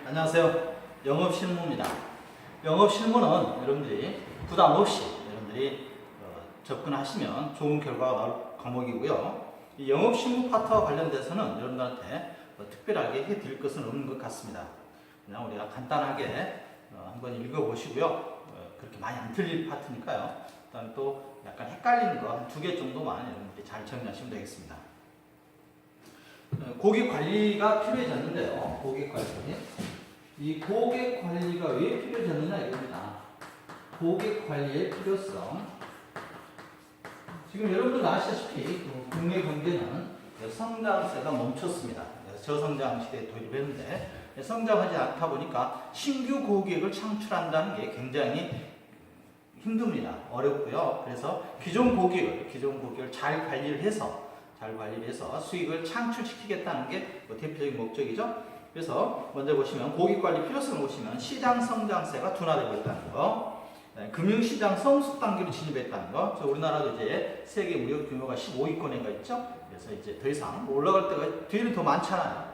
안녕하세요. 영업실무입니다. 영업실무는 여러분들이 부담 없이 여러분들이 접근하시면 좋은 결과가 나올 과목이고요. 이 영업실무 파트와 관련돼서는 여러분들한테 특별하게 해드릴 것은 없는 것 같습니다. 그냥 우리가 간단하게 한번 읽어보시고요. 그렇게 많이 안 틀릴 파트니까요. 그다음에 또 약간 헷갈리는 거 한 2개 정도만 여러분들이 잘 정리하시면 되겠습니다. 고객 관리가 필요해졌는데요. 고객 관리. 이 고객 관리가 왜 필요해졌느냐 이겁니다. 고객 관리의 필요성. 지금 여러분들 아시다시피 국내 경제는 성장세가 멈췄습니다. 저성장 시대에 도입했는데 성장하지 않다 보니까 신규 고객을 창출한다는 게 굉장히 힘듭니다. 어렵고요. 그래서 기존 고객을 잘 관리를 해서 수익을 창출시키겠다는 게 대표적인 목적이죠. 그래서 먼저 보시면 고객 관리 필요성을 보시면 시장 성장세가 둔화되고 있다는 거, 금융시장 성숙 단계로 진입했다는 거. 우리나라도 이제 세계 무역 규모가 15위권에가 있죠. 그래서 이제 더 이상 올라갈 때가 뒤에는 더 많잖아요.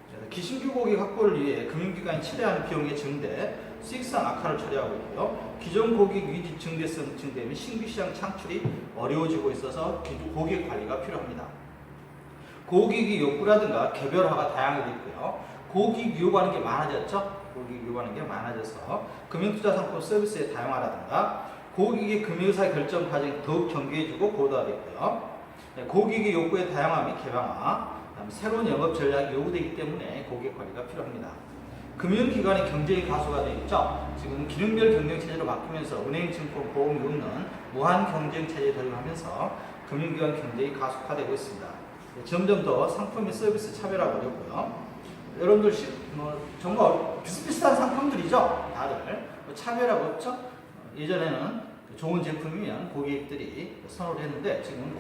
그래서 기신규 고객 확보를 위해 금융기관이 치료하는 비용의 증대, 수익성 악화를 초래하고 있고요. 기존 고객 유지 증대성 증대면 신규 시장 창출이 어려워지고 있어서 고객 관리가 필요합니다. 고객의 욕구라든가 개별화가 다양하게 있고요. 고객 요구하는 게 많아졌죠. 고객 요구하는 게 많아져서 금융투자 상품 서비스의 다양화라든가 고객의 금융사 결정 과정이 더욱 정교해지고 고도화됐고요. 고객의 욕구의 다양화 및 개방화, 새로운 영업 전략이 요구되기 때문에 고객 관리가 필요합니다. 금융기관의 경쟁이 가수가 되어 있죠. 지금 기능별 경쟁 체제로 바뀌면서 은행, 증권, 보험이 없는 무한 경쟁 체제에 돌입하면서 금융기관 경쟁이 가속화되고 있습니다. 점점 더 상품 및 서비스 차별화가 어렵고요. 여러분들 정말 비슷비슷한 상품들이죠. 다들 차별화가 없죠. 예전에는 좋은 제품이면 고객들이 선호를 했는데 지금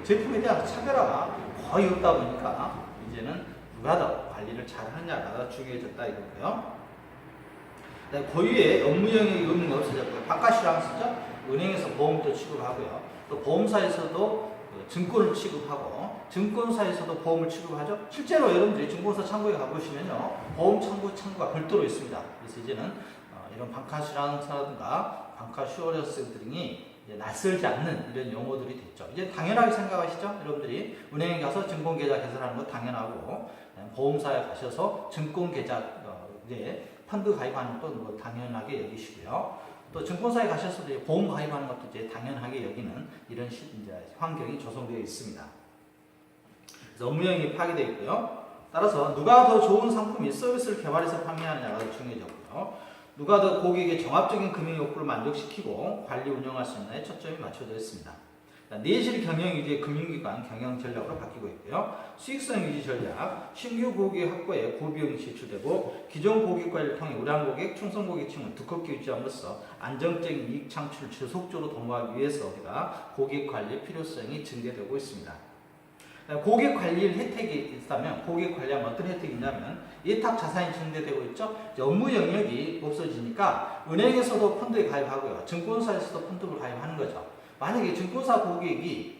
제품에 대한 차별화가 거의 없다 보니까 이제는 누가 더 관리를 잘 하느냐가 중요해졌다 이거고요. 고유의 업무 영역이 없는 게 없어졌고요. 바깥시장쓰죠. 은행에서 보험도 취급하고요. 또 보험사에서도 증권을 취급하고 증권사에서도 보험을 취급하죠. 실제로 여러분들이 증권사 창구에 가보시면요. 보험 창구가 별도로 있습니다. 그래서 이제는 이런 방카슈랑스라든가 방카슈어런스 등이 낯설지 않는 이런 용어들이 됐죠. 이제 당연하게 생각하시죠? 여러분들이 은행에 가서 증권계좌 개설하는 거 당연하고 보험사에 가셔서 증권계좌 펀드 가입하는 것도 뭐 당연하게 여기시고요. 또 증권사에 가셔서도 보험 가입하는 것도 이제 당연하게 여기는 이런 이제 환경이 조성되어 있습니다. 그래서 업무 영역이 파괴되어 있고요. 따라서 누가 더 좋은 상품 및 서비스를 개발해서 판매하느냐가 더 중요해졌고요. 누가 더 고객의 종합적인 금융 욕구를 만족시키고 관리 운영할 수 있느냐에 초점이 맞춰져 있습니다. 내실 경영 유지의 금융기관 경영 전략으로 바뀌고 있고요. 수익성 유지 전략, 신규 고객 확보에 고비용이 지출되고 기존 고객 관리를 통해 우량 고객, 충성 고객층을 두껍게 유지함으로써 안정적인 이익 창출을 지속적으로 도모하기 위해서 우리가 고객 관리의 필요성이 증대되고 있습니다. 고객 관리의 혜택이 있다면 고객 관리하면 어떤 혜택이 있냐면 예탁 자산이 증대되고 있죠. 업무 영역이 없어지니까 은행에서도 펀드에 가입하고요. 증권사에서도 펀드를 가입하는 거죠. 만약에 증권사 고객이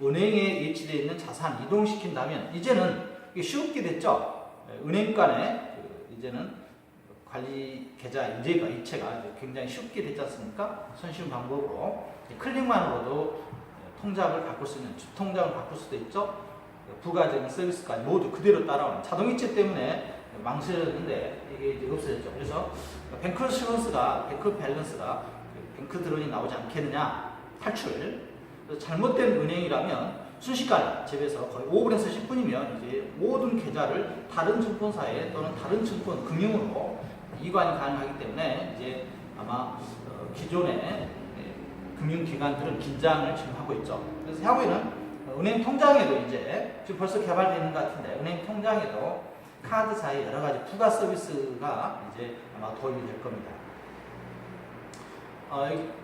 은행에 예치되어 있는 자산 이동시킨다면 이제는 이게 쉽게 됐죠. 은행 간에 이제는 관리 계좌 이체가 굉장히 쉽게 됐지 않습니까? 손쉬운 방법으로 클릭만으로도 통장을 바꿀 수 있는 주통장을 바꿀 수도 있죠. 부가적인 서비스까지 모두 그대로 따라오는 자동이체 때문에 망설였는데 이게 이제 없어졌죠. 그래서 뱅크 밸런스가 뱅크 드론이 나오지 않겠느냐 탈출. 잘못된 은행이라면 순식간에 집에서 거의 5분에서 10분이면 이제 모든 계좌를 다른 증권사에 또는 다른 증권 금융으로 이관이 가능하기 때문에 이제 아마 기존의 금융기관들은 긴장을 지금 하고 있죠. 그래서 향후에는 은행 통장에도 이제 지금 벌써 개발되는 것 같은데 은행 통장에도 카드사의 여러 가지 부가 서비스가 이제 아마 도입이 될 겁니다.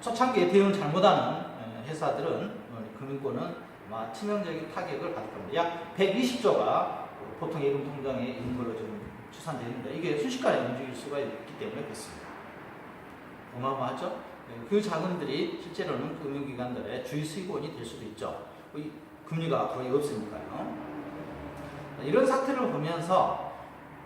초창기에 대응 잘못하는 회사들은 금융권은 아마 치명적인 타격을 받을 겁니다. 약 120조가 보통 예금 통장에 있는 걸로 좀 추산되는데 이게 순식간에 움직일 수가 있기 때문에 그렇습니다. 어마어마하죠? 그 자금들이 실제로는 금융기관들의 주요 수익원이 될 수도 있죠. 금리가 거의 없으니까요. 이런 사태를 보면서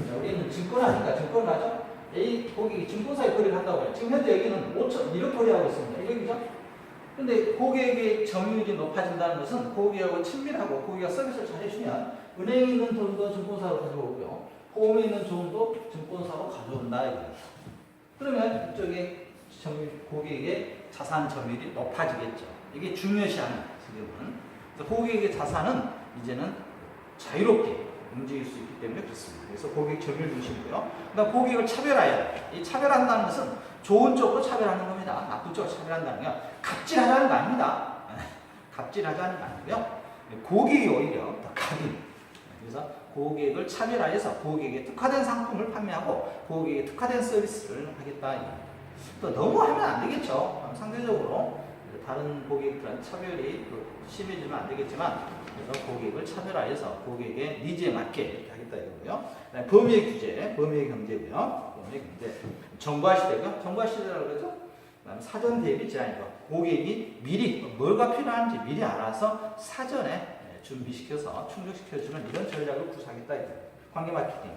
여기는 증권 아닌가? 증권 맞죠? A 고객이 증권사에 거래를 한다고 해요. 지금 현재 여기는 5천 이렇게 거래하고 있습니다. 이거죠? 근데 고객의 점유율이 높아진다는 것은 고객하고 친밀하고 고객가 서비스를 잘 해주면 은행에 있는 돈도 증권사로 가져오고요. 보험에 있는 돈도 증권사로 가져온다 이거예요. 그러면 이쪽에 고객의 자산 점유율이 높아지겠죠. 이게 중요시합니다. 지금은. 그래서 고객의 자산은 이제는 자유롭게 움직일 수 있기 때문에 그렇습니다. 그래서 고객 점유율 중심이고요. 그다음 고객을 차별화해야 돼요. 이 차별한다는 것은 좋은 쪽으로 차별하는 겁니다. 나쁜 쪽으로 차별한다는 건 갑질하자는 거 아닙니다. 갑질하자는 거 아니고요. 고객이 오히려 더 각인. 그래서 고객을 차별화해서 고객에게 특화된 상품을 판매하고 고객에게 특화된 서비스를 하겠다. 또 너무 하면 안 되겠죠. 상대적으로 다른 고객들한테 차별이 심해지면 안 되겠지만 그래서 고객을 차별화해서 고객의 니즈에 맞게 이렇게 하겠다 이거고요. 범위의 규제, 범위의 경제고요. 범위의 경제. 정보화 시대고요. 정보화 시대라고 그러죠. 그다음에 사전 대비 제한이고 고객이 미리 뭐가 필요한지 미리 알아서 사전에 준비시켜서 충족시켜주는 이런 전략을 구사하겠다 이거예요. 관계 마케팅.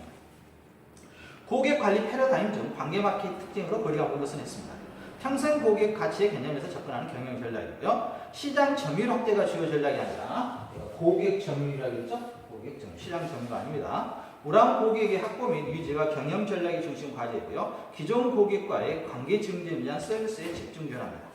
고객 관리 패러다임 중 관계 마케팅 특징으로 거리가 먼 것은 했습니다. 평생 고객 가치의 개념에서 접근하는 경영 전략이고요. 시장 점유율 확대가 주요 전략이 아니라 고객 점유율이라겠죠? 고객 점유율, 시장 점유가 아닙니다. 우량 고객의 확보 및 유지와 경영 전략이 중심 과제이고요. 기존 고객과의 관계 증진을 위한 서비스에 집중 전합니다.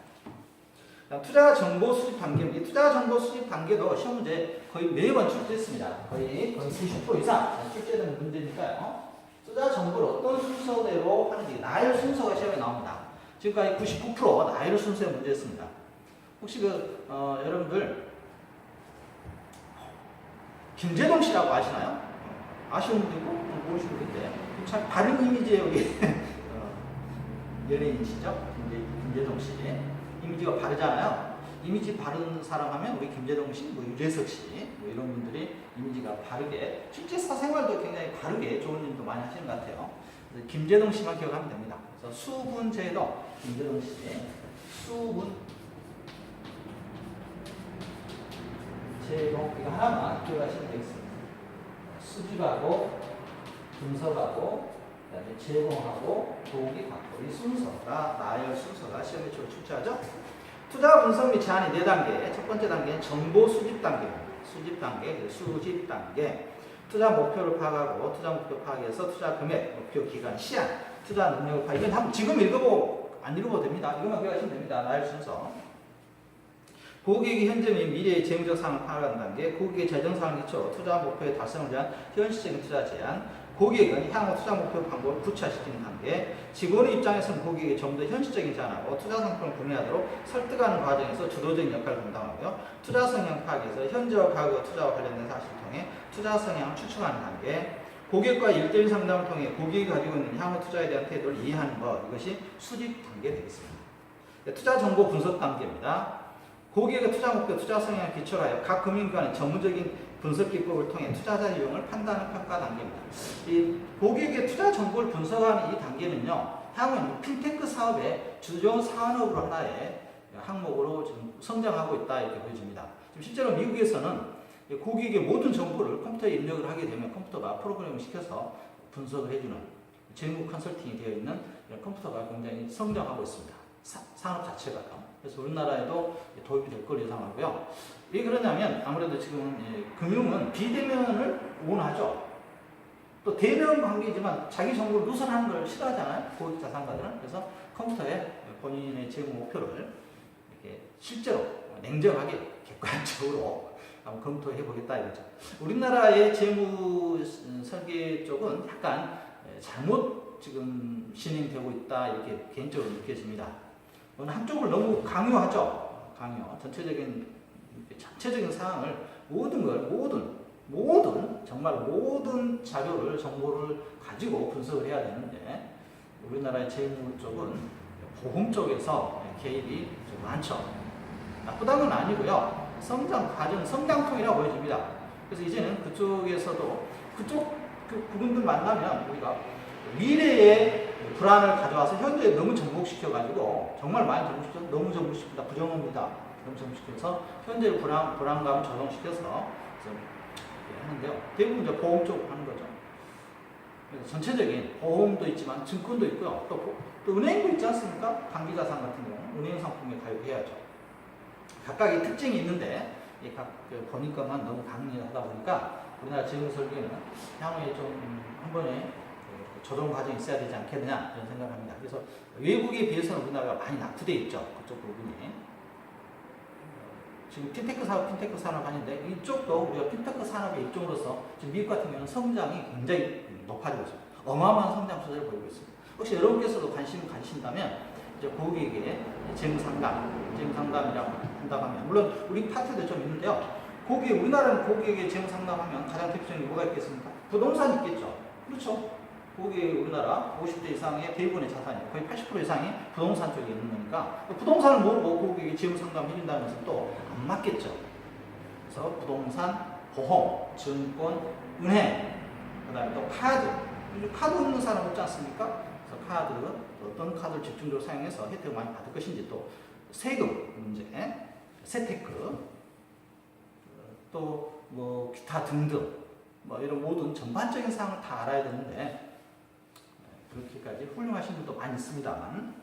투자 정보 수집 단계, 이 투자 정보 수집 단계도 시험 문제 거의 매번 출제했습니다. 거의 90% 이상 출제되는 문제니까요. 투자 정보를 어떤 순서대로 하는지 나열 순서가 시험에 나옵니다. 지금까지 99% 나열 순서의 문제였습니다. 혹시 여러분들 김재동 씨라고 아시나요? 아시는 분도 있고 모르시는 분도 있는데 참 바른 이미지의 여기 연예인이시죠? 김재동 씨. 이미지가 바르잖아요. 이미지 바른 사람 하면 우리 김재동 씨, 유재석 씨 이런 분들이 이미지가 바르게 실제 사생활도 굉장히 바르게 좋은 일도 많이 하시는 것 같아요. 김재동 씨만 기억하면 됩니다. 그래서 수분제도 김재동 씨 수분 제공 이거 하나만 기억하시면 되겠습니다. 수집하고 분석하고 그다음에 제공하고 보기 갖고 이 순서가 나열 순서가 시험에 주로 출제하죠. 투자 분석 및 제한이 4단계. 첫 번째 단계는 정보 수집 단계입니다. 수집 단계, 수집 단계. 투자 목표를 파악하고 투자 목표 파악해서 투자 금액, 목표 기간, 시한, 투자 능력을 파악. 이건 지금 읽어보고 안 읽어도 됩니다. 이것만 기억하시면 됩니다. 나열 순서. 고객이 현재 및 미래의 재무적 상황을 파악하는 단계, 고객의 재정 상황을 기초 투자 목표의 달성을 위한 현실적인 투자 제한, 고객은 향후 투자 목표 방법을 구체화시키는 단계, 직원의 입장에서는 고객에게 좀 더 현실적인 제안하고 투자 상품을 구매하도록 설득하는 과정에서 주도적인 역할을 감당하고요. 투자 성향 파악에서 현재와 과거 투자와 관련된 사실을 통해 투자 성향을 추측하는 단계, 고객과 1대1 상담을 통해 고객이 가지고 있는 향후 투자에 대한 태도를 이해하는 것, 이것이 수집 단계 되겠습니다. 투자 정보 분석 단계입니다. 고객의 투자 목표, 투자 성향을 기초로 하여 각 금융기관의 전문적인 분석 기법을 통해 투자자 유형을 판단하는 평가 단계입니다. 이 고객의 투자 정보를 분석하는 이 단계는요, 향후 핀테크 사업의 주요 산업으로 하나의 항목으로 지금 성장하고 있다 이렇게 보여집니다. 지금 실제로 미국에서는 고객의 모든 정보를 컴퓨터에 입력을 하게 되면 컴퓨터가 프로그램을 시켜서 분석을 해주는 재무 컨설팅이 되어 있는 이런 컴퓨터가 굉장히 성장하고 있습니다. 산업 자체가. 그래서 우리나라에도 도입이 될 걸 예상하고요. 왜 그러냐면 아무래도 지금 금융은 비대면을 원하죠. 또 대면 관계지만 자기 정보를 누설하는 걸 싫어하잖아요. 고객 자산가들은. 그래서 컴퓨터에 본인의 재무 목표를 이렇게 실제로 냉정하게 객관적으로 한번 검토해 보겠다 이거죠. 우리나라의 재무 설계 쪽은 약간 잘못 지금 진행되고 있다 이렇게 개인적으로 느껴집니다. 한쪽을 너무 강요하죠. 강요. 전체적인 상황을 정말 모든 자료를 정보를 가지고 분석을 해야 되는데 우리나라의 재무 쪽은 보험 쪽에서 개입이 좀 많죠. 나쁘다는 건 아니고요. 성장 과정, 성장통이라고 보여집니다. 그래서 이제는 그쪽에서도 그쪽 부분들 만나면 우리가 미래의 불안을 가져와서 현재에 너무 접목시켜가지고 정말 많이 너무 접목시킨다. 부정합니다. 너무 접목시켜서 현재의 불안감을 조성시켜서 하는데요. 대부분 이제 보험 쪽으로 하는 거죠. 그래서 전체적인 보험도 있지만 증권도 있고요. 또 은행도 있지 않습니까? 단기자산 같은 경우 은행 상품에 가입해야죠. 각각의 특징이 있는데 보니까만 너무 강렬하다 보니까 우리나라 재무설계는 향후에 좀 한 번에 조정 과정이 있어야 되지 않겠느냐 이런 생각을 합니다. 그래서 외국에 비해서는 우리나라가 많이 낙후되어 있죠. 그쪽 부분이. 지금 핀테크 산업 하는데 이쪽도 우리가 핀테크 산업의 일종으로서 지금 미국 같은 경우는 성장이 굉장히 높아지고 있습니다. 어마어마한 성장 추세를 보이고 있습니다. 혹시 여러분께서도 관심을 가지신다면 이제 고객에게 재무상담이라고 한다고 하면 물론 우리 파트도 좀 있는데요. 우리나라는 고객에게 재무상담하면 가장 대표적인 게 뭐가 있겠습니까? 부동산이 있겠죠. 그렇죠. 고객 우리나라 50대 이상의 대부분의 자산이 거의 80% 이상이 부동산 쪽에 있는 거니까 부동산을 모르고 고객에게 재무상담 해준다는 것은 또 안 맞겠죠. 그래서 부동산, 보험, 증권, 은행, 그 다음에 또 카드 없는 사람 없지 않습니까? 그래서 카드, 어떤 카드를 집중적으로 사용해서 혜택을 많이 받을 것인지 또 세금 문제, 세테크, 또 뭐 기타 등등 뭐 이런 모든 전반적인 사항을 다 알아야 되는데 그렇게까지 훌륭하신 분도 많이 있습니다만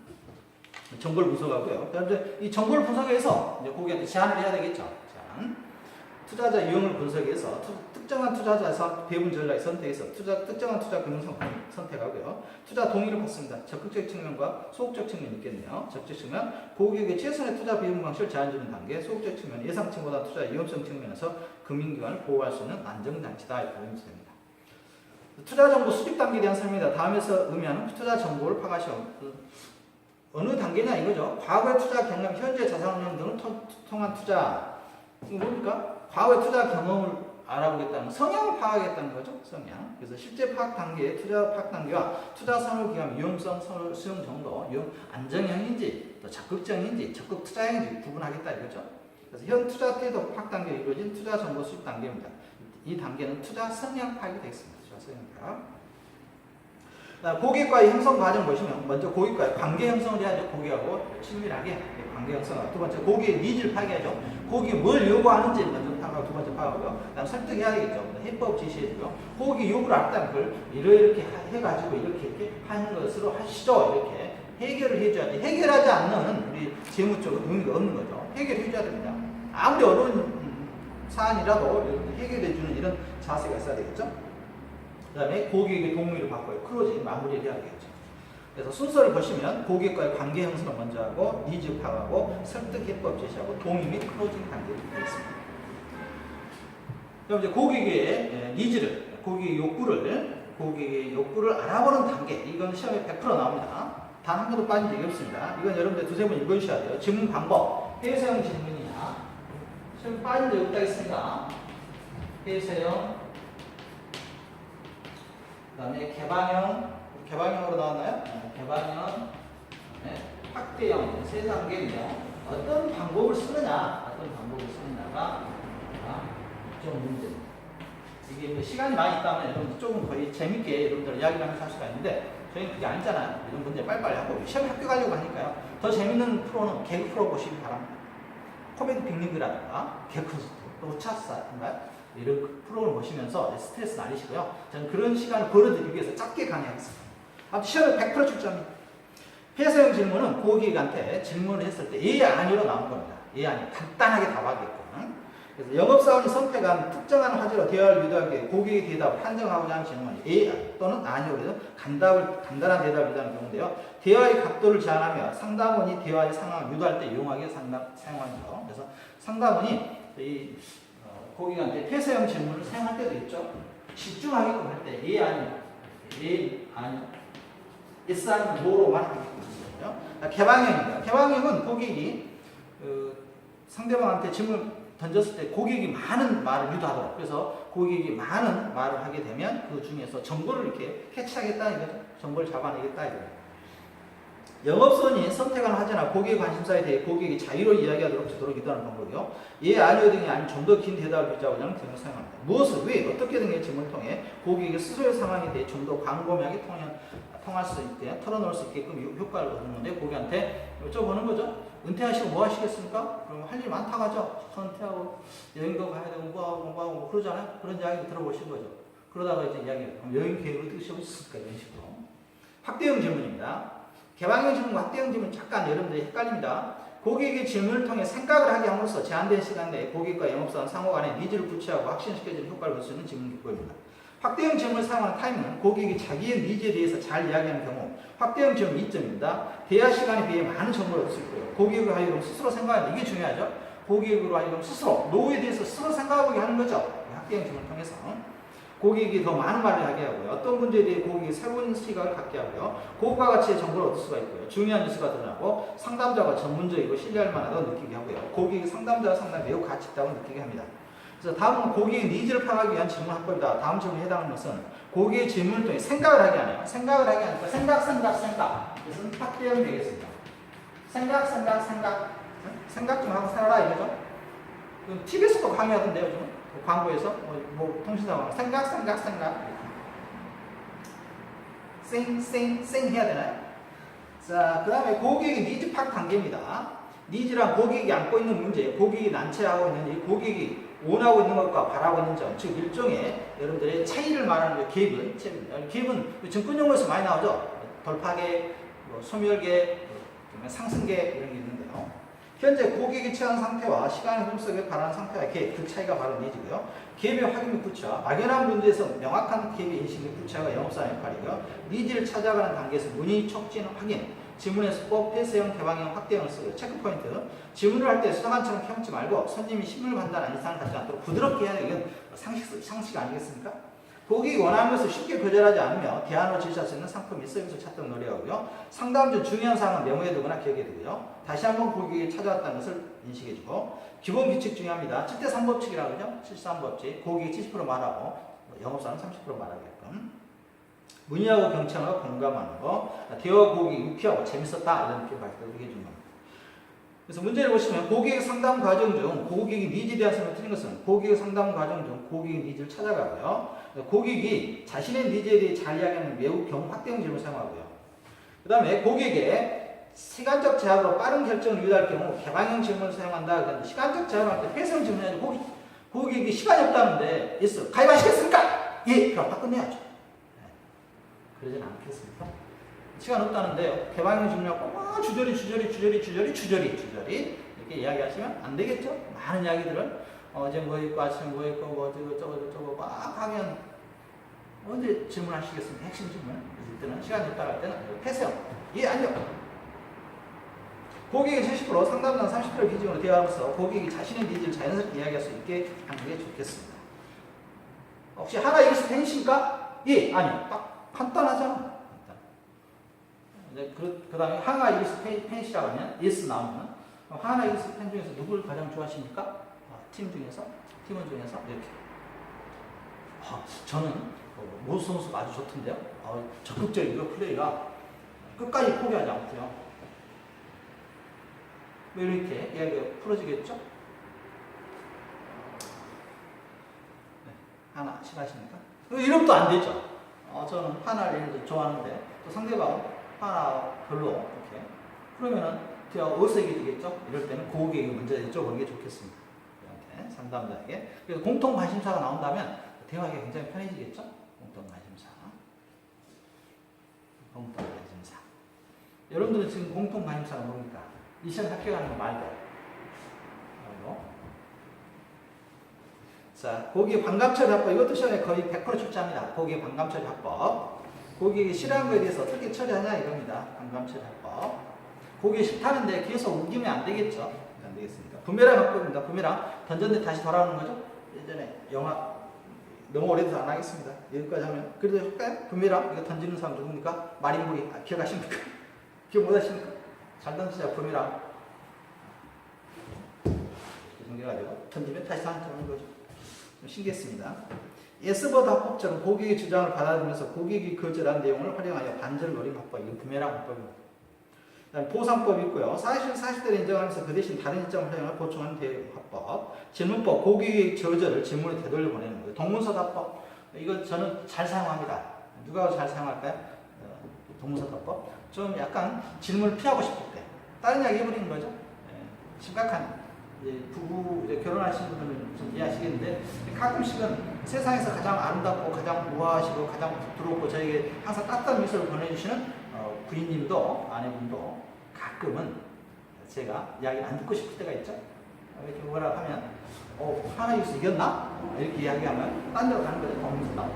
정보를 분석하고요. 그다음에 이 정보를 분석해서 이제 고객한테 제안을 해야 되겠죠. 제안. 투자자 유형을 분석해서 특정한 투자자에서 배분 전략을 선택해서 특정한 투자 금융 상품을 선택하고요. 투자 동의를 받습니다. 적극적 측면과 소극적 측면이 있겠네요. 적극적 측면, 고객에게 최선의 투자 배분 방식을 제안해주는 단계. 소극적 측면, 예상치보다 투자 위험성 측면에서 금융기관을 보호할 수 있는 안정장치다. 이렇게 보면 됩니다. 투자 정보 수집 단계에 대한 설명이다. 다음에서 의미하는 투자 정보를 파악하시오. 어느 단계냐 이거죠. 과거의 투자 경험, 현재 자산 운용 등을 통한 투자. 이거 뭡니까? 과거의 투자 경험을 알아보겠다는 성향을 파악하겠다는 거죠. 성향. 그래서 실제 파악 단계의 투자 파악 단계와 투자 선호 기간, 위험성, 수용 정도, 안정형인지 또 적극적인지 적극 투자형인지 구분하겠다 이거죠. 그래서 현 투자 때도 파악 단계에 이루어진 투자 정보 수집 단계입니다. 이 단계는 투자 성향 파악이 되겠습니다. 투자 성향 파악. 고객과의 형성 과정 보시면 먼저 고객과의 관계 형성을 해야죠. 고객하고 친밀하게 관계 형성하고 두 번째 고객의 니즈를 파악해야죠. 고객이 뭘 요구하는지 먼저 파악하고 두 번째 파악하고요. 그다음 설득해야 되겠죠. 해법 제시해주고요. 고객이 요구를 알았다면 그걸 이렇게 해가지고 이렇게 하는 것으로 하시죠. 이렇게 해결을 해줘야 돼. 해결하지 않는 우리 재무 쪽은 의미가 없는 거죠. 해결해줘야 됩니다. 아무리 어려운 사안이라도 해결해주는 이런 자세가 있어야 되겠죠. 그 다음에 고객에게 동의를 받고요. 클로징 마무리를 해야 되겠죠. 그래서 순서를 보시면 고객과의 관계 형성을 먼저 하고 니즈 파악하고 설득 해법 제시하고 동의 및 클로징 단계를 있습니다. 그럼 이제 고객의 니즈를 고객의 욕구를 알아보는 단계. 이건 시험에 100% 나옵니다. 단 한 번도 빠진 적이 없습니다. 이건 여러분들 두세 번 읽으셔야 돼요. 질문 방법. 폐쇄형 질문이냐. 시험 빠진 적이 없다 했습니다. 폐쇄형. 그 다음에 개방형으로 나왔나요? 개방형, 확대형, 세 단계인데요. 어떤 방법을 쓰느냐가 좀 문제입니다. 이게 뭐 시간이 많이 있다면 여러분 조금 거의 재밌게 여러분들 이야기를 하면서 할 수가 있는데 저희는 그게 아니잖아요. 이런 문제 빨리빨리 하고 시험에 합격하려고 하니까요. 더 재밌는 프로는 개그 프로 보시기 바랍니다. 코미디 빅리그라든가 개콘서트, 또 차스인가요? 이런 프로그램을 보시면서 스트레스 날리시고요. 저는 그런 시간을 벌어들이기 위해서 짧게 강의하겠습니다. 아무튼 시험에 100% 출제합니다. 폐쇄형 질문은 고객한테 질문을 했을 때 예, 아니로 나온 겁니다. 예, 아니. 간단하게 답하게끔. 그래서 영업사원이 선택한 특정한 화제로 대화를 유도하기 위해 고객의 대답을 판정하고자 하는 질문이 예 또는 아니로 해서 간단한 대답을 유도하는 경우인데요. 대화의 각도를 제한하며 상담원이 대화의 상황을 유도할 때 이용하게 사용하는 거. 그래서 상담원이 이 고객한테 폐쇄형 질문을 사용할 때도 있죠. 집중하게끔 할 때 예, 아니, 예, 아니, yes, 아니, no로만 하게끔 있거든요. 개방형입니다. 개방형은 고객이 상대방한테 질문을 던졌을 때 고객이 많은 말을 유도하도록 그래서 고객이 많은 말을 하게 되면 그 중에서 정보를 이렇게 캐치하겠다 이거죠. 정보를 잡아내겠다 이거죠. 영업선이 선택한 화제나 고객의 관심사에 대해 고객이 자유로 이야기하도록 주도록 유도하는 방법이요. 예, 아니요 등이 아닌 좀 더 긴 대답을 유지하고자 하는 경우를 사용합니다. 무엇을, 왜, 어떻게 등의 질문을 통해 고객의 스스로의 상황에 대해 좀 더 광범위하게 통할 수 있게 털어놓을 수 있게끔 효과를 얻는 건데 고객한테 여쭤보는 거죠. 은퇴하시고 뭐 하시겠습니까? 그럼 할 일 많다고 하죠. 은퇴하고 여행도 가야 되고 공부하고 그러잖아요. 그런 이야기도 들어보신 거죠. 그러다가 이제 이야기해요. 여행 계획을 어떻게 세우셨을까 이런 식으로. 확대형 질문입니다. 개방형 질문과 확대형 질문 잠깐 여러분들이 헷갈립니다. 고객의 질문을 통해 생각을 하게 함으로써 제한된 시간 내에 고객과 영업사원 상호 간의 니즈를 구체화하고 확신시켜주는 효과를 볼 수 있는 질문 기법입니다. 확대형 질문을 사용하는 타임은 고객이 자기의 니즈에 대해서 잘 이야기하는 경우 확대형 질문 2점입니다. 대화 시간에 비해 많은 정보를 얻을 수 있고요. 고객을 하여금 스스로 생각하는 이게 중요하죠. 고객으로 하여금 스스로 노후에 대해서 스스로 생각하게 하는 거죠. 확대형 질문을 통해서 고객이 더 많은 말을 하게 하고요. 어떤 문제에 대해 고객이 새로운 시각을 갖게 하고요. 고급과 가치의 정보를 얻을 수가 있고요. 중요한 뉴스가 드러나고 상담자가 전문적이고 신뢰할 만하다고 느끼게 하고요. 고객이 상담자가 상당히 매우 가치 있다고 느끼게 합니다. 그래서 다음은 고객의 니즈를 파악하기 위한 질문 합법이다. 다음 질문에 해당하는 것은 고객의 질문을 통해 생각을 하게 하네요. 생각을 하게 하니까 생각. 그것은 확대형이 되겠습니다. 생각. 생각 좀 하고 살아라 이거죠. TV에서도 강의하던데요, 요즘. 광고에서 뭐 통신사 생각 생 해야 되나요? 자, 그 다음에 고객의 니즈 파악 단계입니다. 니즈란 고객이 안고 있는 문제, 고객이 난처하고 있는지, 고객이 원하고 있는 것과 바라고 있는 점, 즉 일종의 여러분들의 차이를 말하는 갭은 증권용어에서 많이 나오죠. 돌파계, 소멸계, 상승계 이런 게 있는데요. 현재 고객이 처한 상태와 시간의 흐름 속에 바라는 상태와 갭, 그 차이가 바로 니즈고요. 갭의 확인 및 구체화, 막연한 문제에서 명확한 갭의 인식 및 구체화가 영업사의 역할이고요. 니즈를 찾아가는 단계에서 문의, 촉진, 확인, 질문의 수법, 폐쇄형, 개방형, 확대형을 쓰고요. 체크포인트, 질문을 할 때 수사관처럼 켜지 말고 손님이 심물 판단한 이상을 갖지 않도록 부드럽게 해야 되는 이건 상식 아니겠습니까? 고객이 원하는 것을 쉽게 거절하지 않으며 대안으로 제시할 수 있는 상품 및 서비스를 찾도록 노력하고요. 상담 중 중요한 사항은 메모해두거나 기억해두고요. 다시 한번 고객이 찾아왔다는 것을 인식해주고 기본 규칙 중요합니다. 7대3 법칙이라고 하죠. 7대3 법칙. 고객이 70% 말하고 영업사는 30% 말하게끔. 문의하고 경청하고 공감하는 거. 대화 고객이 유쾌하고 재밌었다. 이런 표현을 해주는 겁니다. 그래서 문제를 보시면 고객 상담 과정 중 고객의 니즈에 대한 설명을 드린 것은 고객 상담 과정 중 고객의 니즈를 찾아가고요. 고객이 자신의 니즈에 대해 잘 이야기하는 매우 확대형 질문을 사용하고요. 그 다음에 고객의 시간적 제약으로 빠른 결정을 유도할 경우 개방형 질문을 사용한다. 그런데 시간적 제약을 할 때 폐쇄형 질문이 아니라 고객이 시간이 없다는데 예스 가입하시겠습니까? 예! 그럼 딱 끝내야죠. 네. 그러진 않겠습니까? 시간 없다는데요. 개방형 질문하고 주저리 이렇게 이야기하시면 안 되겠죠. 많은 이야기들을 어제 뭐 있고 아침에 뭐 있고 뭐 저거 막 하면 언제 질문하시겠습니까? 핵심 질문. 이때는 시간이 없다 할 때는 폐쇄형. 예, 아니요. 고객의 70% 상담자 30% 기준으로 대화하면서 고객이 자신의 니즈를 자연스럽게 이야기할 수 있게 하는 게 좋겠습니다. 혹시 하나 이것이 팬이십니까? 예, 아니요. 딱 간단하잖아. 그 다음에 하나 이글스 팬이시라고 하면 예스 나오면 하나 이글스 팬 중에서 누구를 가장 좋아하십니까? 팀원 중에서 이렇게 저는 모수 선수가 아주 좋던데요. 적극적이고 플레이가 끝까지 포기하지 않고요. 왜 이렇게 이야기가 풀어지겠죠? 네. 하나 싫어하십니까? 이름도 안 되죠. 저는 하나를 좋아하는데 또 상대방 하나 별로 이렇게 그러면은 어색이 되겠죠. 이럴 때는 고객에게 먼저 여쭤보는 게 좋겠습니다. 그한테 상담자에게. 그래서 공통 관심사가 나온다면 대화하기 굉장히 편해지겠죠. 공통 관심사. 여러분들은 지금 공통 관심사가 뭡니까? 이 시간 합격하는 거 말고. 자, 고객의 반감 처리 합법. 이것도 시험에 거의 100% 출제합니다. 고객의 반감 처리 합법. 고객이 싫어하는 거에 대해서 어떻게 처리하냐 이겁니다. 반감 처리 합법. 고객이 싫다는데 계속 우기면 안 되겠죠. 안 되겠습니까? 부메랑 합법입니다. 부메랑 던졌는데 다시 돌아오는 거죠. 예전에 영화 너무 오래돼서 안 하겠습니다. 여기까지 하면 그래도 할까요? 부메랑 이거 던지는 사람 누굽니까? 마린부리 기억하십니까? 기억 못하십니까? 잘 던지자 부메랑. 정리해가지고 던지면 다시 다시 오는 거죠. 좀 신기했습니다. 예스버드 합법처럼 고객의 주장을 받아들이면서 고객이 거절한 내용을 활용하여 반절 노림 합법. 이건 부메랑 합법입니다. 그다음에 보상법이 있고요. 사실대로 인정하면서 그 대신 다른 입장을 활용해 보충하는 대합법. 질문법, 고객의 저절을 질문에 되돌려 보내는 거예요. 동문서답법. 이거 저는 잘 사용합니다. 누가 잘 사용할까요? 동문서답법. 좀 약간 질문을 피하고 싶을 때 다른 이야기 해버리는 거죠. 심각한 이제 부부 이제 결혼하신 분들은 좀 이해하시겠는데 가끔씩은 세상에서 가장 아름답고 가장 우아하시고 가장 부드럽고 저에게 항상 따뜻한 미소를 보내주시는 부인님도 아내분도 가끔은 제가 이야기 안 듣고 싶을 때가 있죠. 이렇게 뭐라 하면 하나 여기서 이겼나? 이렇게 이야기하면 딴 데로 가는 거죠. 덤수다.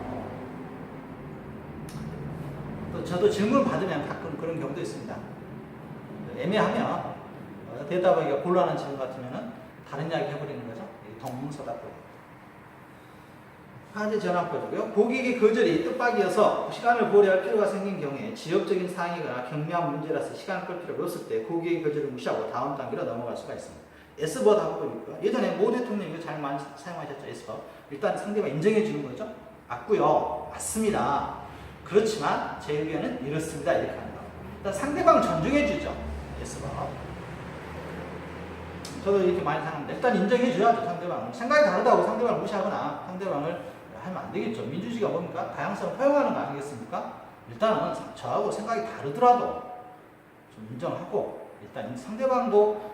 또 저도 질문 받으면 가끔 그런 경우도 있습니다. 애매하면 대답하기가 곤란한 질문 같으면 다른 이야기 해버리는 거죠. 동문서답고. 화재 전환법이고요. 고객의 거절이 뜻밖이어서 시간을 보류할 필요가 생긴 경우에 지역적인 사항이거나 경미한 문제라서 시간을 끌 필요가 없을 때 고객의 거절을 무시하고 다음 단계로 넘어갈 수가 있습니다. S버 답법이고요. 예전에 모 대통령이 이거 잘 많이 사용하셨죠. S버. 일단 상대가 인정해 주는 거죠. 맞고요. 맞습니다. 그렇지만 제 의견은 이렇습니다. 이렇게 하는 거. 일단 상대방을 존중해 주죠. S버. 저도 이렇게 많이 사용합니다. 일단 인정해 줘야죠. 상대방을. 생각이 다르다고 상대방을 무시하거나 상대방을 하면 안 되겠죠. 민주주의가 뭡니까? 다양성을 허용하는 거 아니겠습니까? 일단은 저하고 생각이 다르더라도 좀 인정하고 일단 상대방도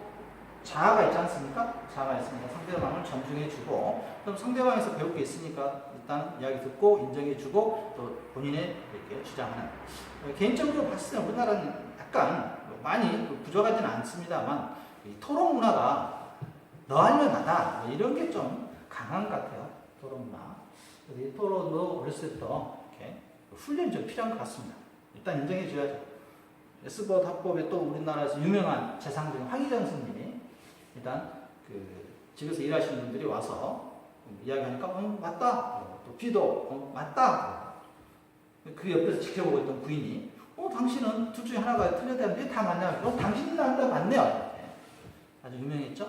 자아가 있지 않습니까? 자아가 있으니까 상대방을 존중해주고 그럼 상대방에서 배울 게 있으니까 일단 이야기 듣고 인정해주고 또 본인의 이렇게 주장하는 개인적으로 봤을 때 우리나라는 약간 많이 부족하지는 않습니다만 이 토론 문화가 너 아니면 나다 이런 게 좀 강한 것 같아요. 토론 문화. 이 토론도 어렸을 때부터 이렇게 훈련이 좀 필요한 것 같습니다. 일단 인정해줘야죠. S버 답법에 또 우리나라에서 유명한 재상적인 황희정 스님이 일단 집에서 일하시는 분들이 와서 이야기하니까 맞다. 또 B도 맞다. 그 옆에서 지켜보고 있던 부인이 당신은 둘 중에 하나가 틀렸다는데 다 맞냐? 당신이 나한테 맞네요. 아주 유명했죠.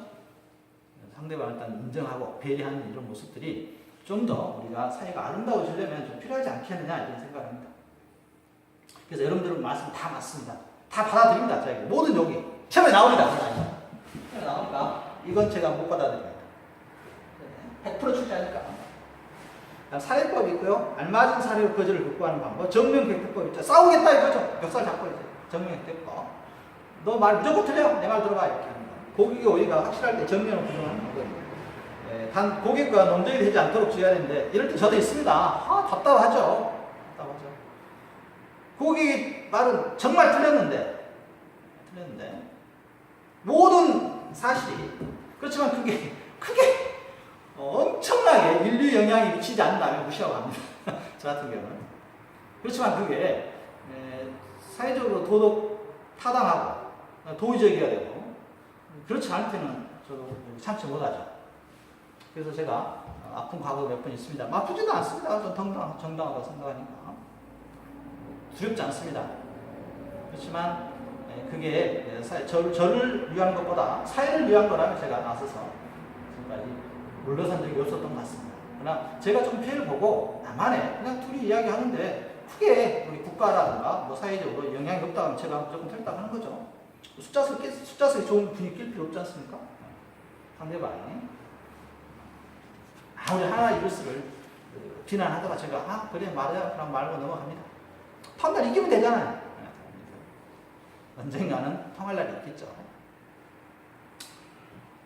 상대방을 일단 인정하고 배려하는 이런 모습들이 좀 더 우리가 사회가 아름다워지려면 좀 필요하지 않겠느냐 이런 생각을 합니다. 그래서 여러분들 말씀 다 맞습니다. 다 받아들입니다. 저에게 모든 욕이 처음에 나옵니다. 처음에 나오니까 이건 제가 못 받아들여요. 100% 출제하니까. 사회법이 있고요. 알맞은 사례로 거절을 극복하는 방법. 정명백택법 있죠. 싸우겠다 이거죠. 멱살 잡고 이제 정명백택법. 너 말 무조건 틀려. 내 말 들어봐 이렇게 하는 거. 고객의 오해가 확실할 때 정면을 부정하는 거거든요. 단 고객과 논쟁이 되지 않도록 주의해야 되는데 이럴 때 저도 있습니다. 답답하죠. 답답하죠. 고객의 말은 정말 틀렸는데 모든 사실이 그렇지만 그게 크게 엄청나게 인류 영향이 미치지 않는다면 무시하고 합니다. 저 같은 경우는. 그렇지만 그게 사회적으로 도덕 타당하고 도의적이어야 되고 그렇지 않을 때는 저도 참지 못하죠. 그래서 제가 아픈 과거가 몇 번 있습니다. 아프지도 않습니다. 좀 정당하다고 생각하니까. 두렵지 않습니다. 그렇지만 그게 저를 위한 것보다 사회를 위한 거라면 제가 나서서 지금까지 물러선 적이 없었던 것 같습니다. 그러나 제가 좀 피해를 보고 나만의 그냥 둘이 이야기하는데 크게 우리 국가라든가 뭐 사회적으로 영향이 없다고 하면 제가 무조건 틀렸다고 하는 거죠. 숫자석에 좋은 분위기 낄 필요 없지 않습니까? 상대방이. 아무리 하나 이루스를 비난하다가 제가 그래 말이야 그럼 말고 넘어갑니다. 판단 이기면 되잖아요. 언젠가는 통할 날이 있겠죠.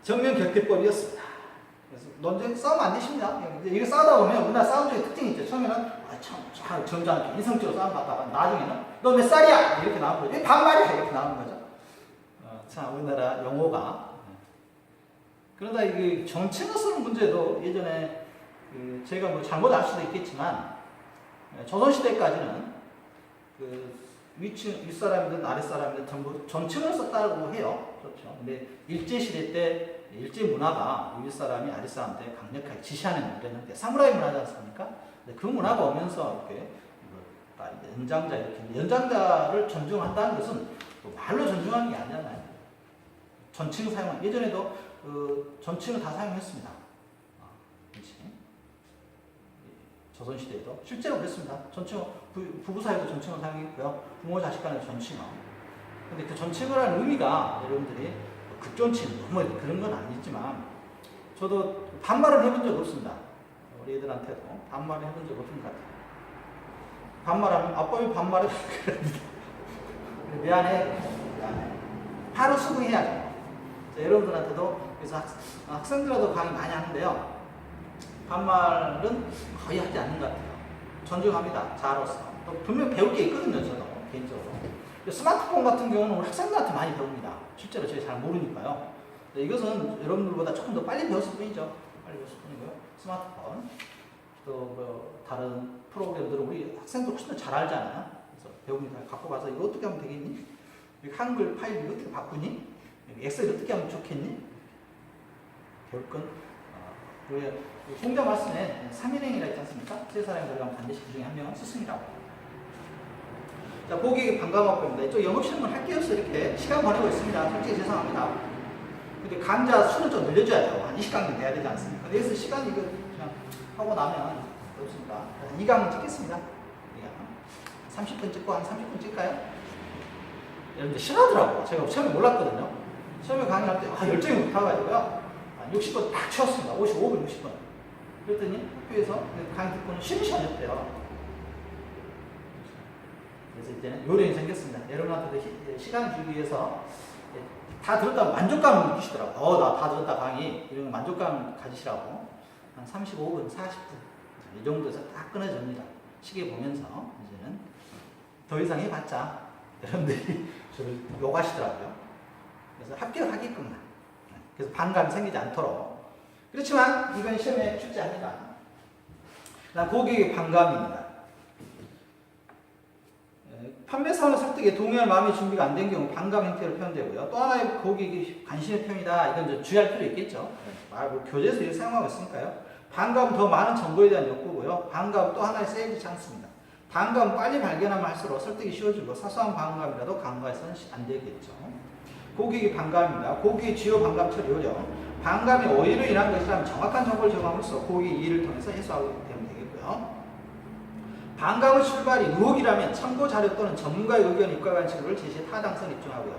정면격퇴법이었습니다. 그래서 논쟁 싸우면 안 되십니다. 이게 싸우다 보면 우리나라 싸움 중에 특징이 있죠. 처음에는 참 점잖게 이성적으로 싸움 받다가 나중에는 너 몇 살이야? 이렇게 나오는 거죠. 반말이야 이렇게 나오는 거죠. 참 우리나라 용어가. 그러다 이게 정치를 쓰는 문제도 예전에 제가 뭐 잘못 알 수도 있겠지만 조선시대까지는 윗사람이든 아랫사람이든 전부 존칭을 썼다고 해요. 그렇죠. 근데 일제시대 때 일제 문화가 윗사람이 아랫사람한테 강력하게 지시하는 이랬는데 사무라이 문화지 않습니까? 근데 그 문화가 오면서 이렇게 연장자를 존중한다는 것은 말로 존중하는 게 아니잖아요. 존칭 사용 예전에도 존칭을 다 사용했습니다. 조선시대에도 실제로 그랬습니다. 존칭어 부부 사이도 존칭을 사용했고요. 부모 자식 간의 존칭어. 근데 그 존칭을 하는 의미가 여러분들이 극존칭 뭐 그런 건 아니지만 저도 반말을 해본 적 없습니다. 우리 애들한테도 반말을 해본 적 없는 것 같아요. 반말하면 아빠 왜 반말해? 미안해. 바로 수긍해야죠. 여러분들한테도 그래서 학생들하고도 강의 많이 하는데요. 반말은 거의 하지 않는 것 같아요. 존중합니다. 자로서. 또 분명 배울 게 있거든요. 저도 개인적으로. 스마트폰 같은 경우는 우리 학생들한테 많이 배웁니다. 실제로 제가 잘 모르니까요. 이것은 여러분들보다 조금 더 빨리 배웠을 뿐이죠. 빨리 배웠을 뿐이고요. 스마트폰. 또 뭐 다른 프로그램들을 우리 학생들 훨씬 더 잘 알잖아요. 그래서 배웁니다. 갖고 가서 이거 어떻게 하면 되겠니? 한글 파일 이거 어떻게 바꾸니? 엑셀 어떻게 하면 좋겠니? 배울 건 왜 공자 말씀에 3일행이라 있지 않습니까? 세 사람이 들어가면 반드시 그 중에 한 명은 스승이라고. 자, 고객이 반가워합니다. 이쪽 영업실문 할게요. 이렇게 시간 보내고 있습니다. 솔직히 죄송합니다. 근데 강좌 수는 좀 늘려줘야죠. 한 20강이 돼야 되지 않습니까? 그래서 시간 이거 그냥 하고 나면 없습니다. 2강 찍겠습니다. 30분 찍고 한 30분 찍을까요? 여러분들 싫어하더라고. 제가 처음에 몰랐거든요. 처음에 강의할 때 열정이 못타가지고요. 60분 딱 채웠습니다. 55분, 60분. 그랬더니 학교에서 강의 듣고는 쉬는 시간이었대요. 그래서 이때는 요령이 생겼습니다. 여러분한테도 시간 주기 위해서 다 들었다 만족감을 느끼시더라고요. 나 다 들었다 강의. 이런 만족감 가지시라고. 한 35분, 40분. 이 정도에서 딱 끊어집니다. 시계 보면서 이제는 더 이상 해봤자 여러분들이 저를 욕하시더라고요. 그래서 합격하게끔만. 그래서 반감이 생기지 않도록. 그렇지만 이건 시험에 출제합니다. 그다음 고객의 반감입니다. 판매사원의 설득에 동의할 마음의 준비가 안 된 경우 반감 형태로 표현되고요. 또 하나의 고객이 관심의 표현이다. 이건 좀 주의할 필요 있겠죠. 교재에서 이렇게 사용하고 있으니까요. 반감은 더 많은 정보에 대한 욕구고요. 반감은 또 하나의 세일이지 않습니다. 반감은 빨리 발견하면 할수록 설득이 쉬워지고 사소한 반감이라도 간과해서는 안 되겠죠. 고객의 반감입니다. 고객의 주요 반감 처리 요령. 반감이 오해로 인한 것이라면 정확한 정보를 제공함으로써 고객의 이해를 통해서 해소하게 되면 되겠고요. 반감의 출발이 의혹이라면 참고 자료 또는 전문가의 의견 입각한 치료를 제시해 타당성을 입증하고요.